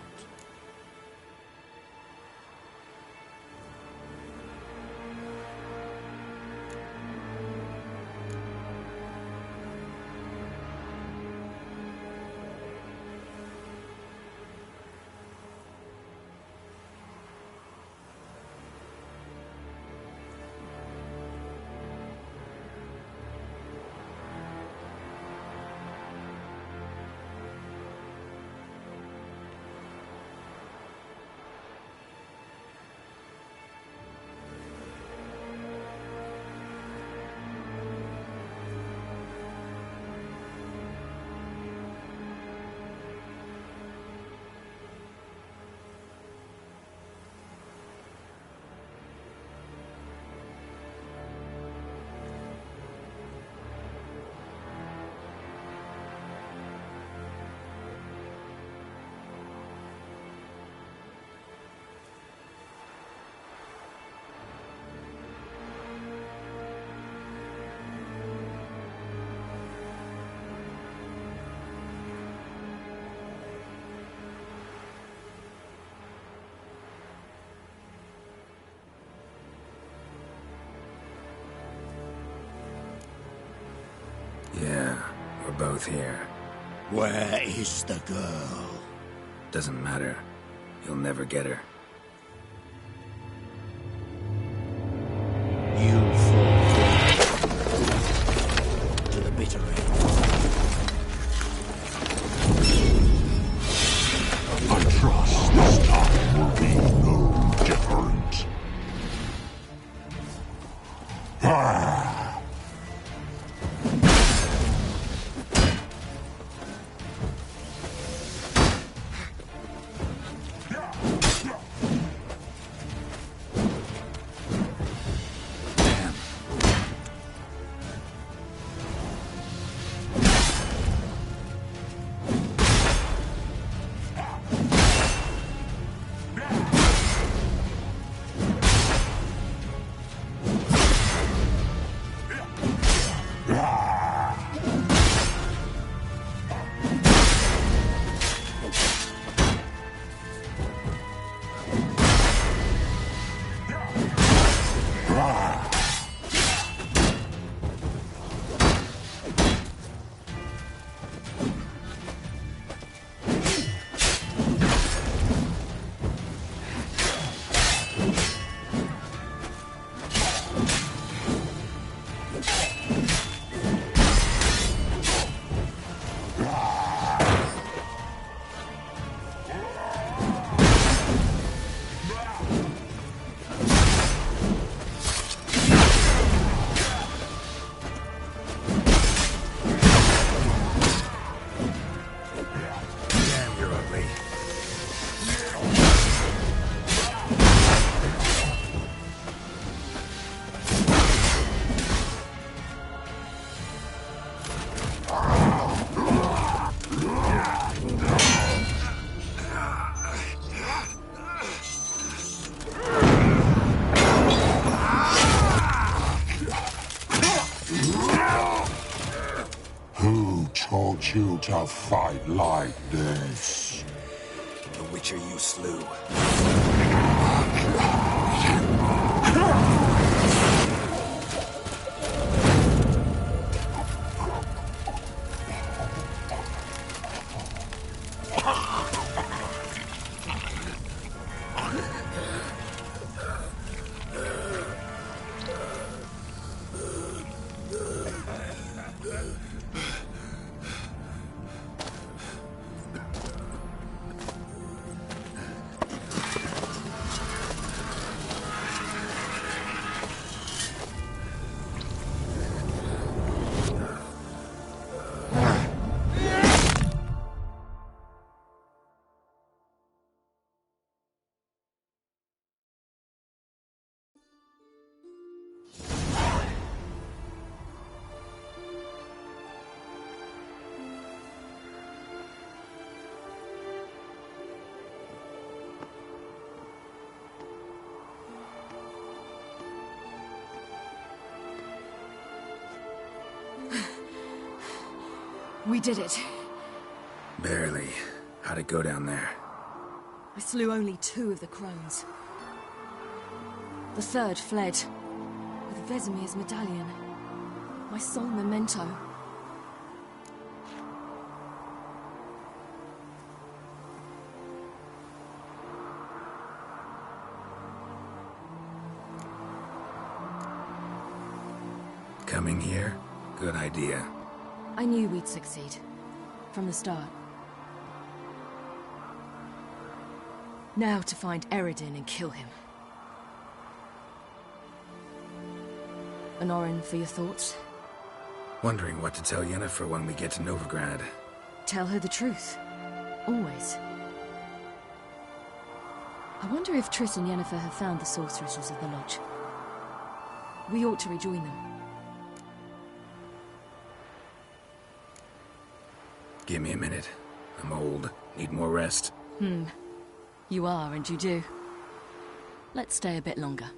Yeah, we're both here. Where is the girl? Doesn't matter. You'll never get her. You fall to the bitter end. I trust this time will be no different. you to fight like this. The Witcher you slew. We did it. Barely. How'd it go down there? I slew only 2 of the crones. The third fled, with Vesemir's medallion. My sole memento. Coming here? Good idea. I knew we'd succeed. From the start. Now to find Eredin and kill him. Honorin, for your thoughts? Wondering what to tell Yennefer when we get to Novigrad. Tell her the truth. Always. I wonder if Triss and Yennefer have found the sorceresses of the Lodge. We ought to rejoin them. Give me a minute. I'm old. Need more rest. You are, and you do. Let's stay a bit longer.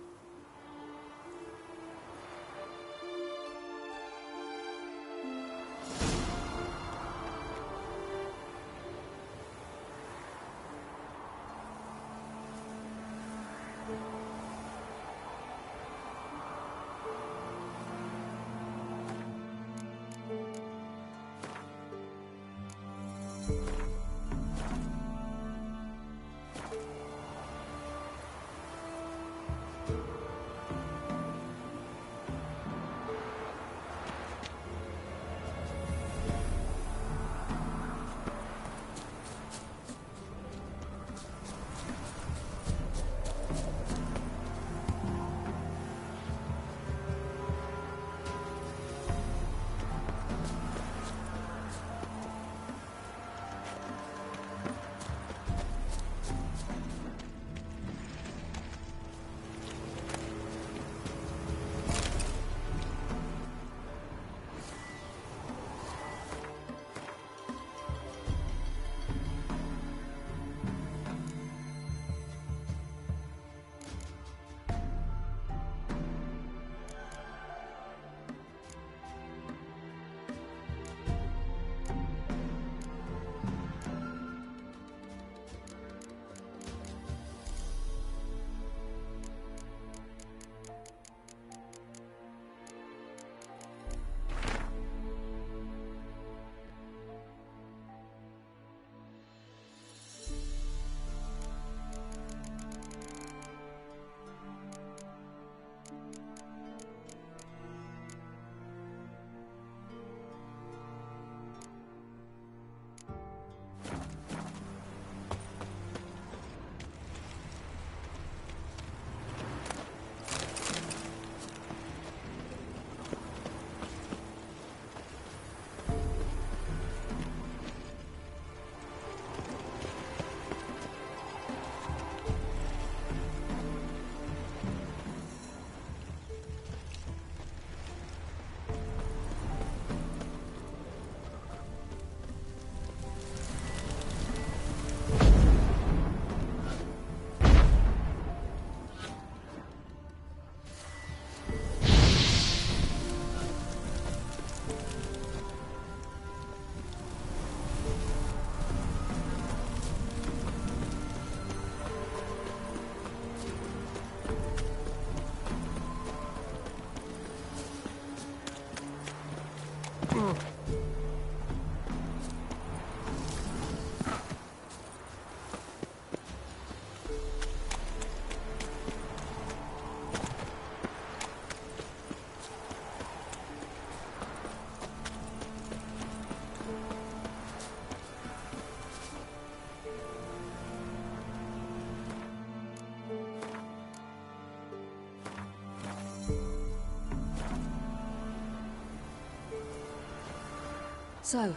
So,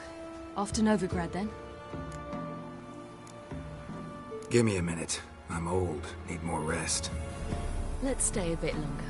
off to Novigrad then? Give me a minute. I'm old, need more rest. Let's stay a bit longer.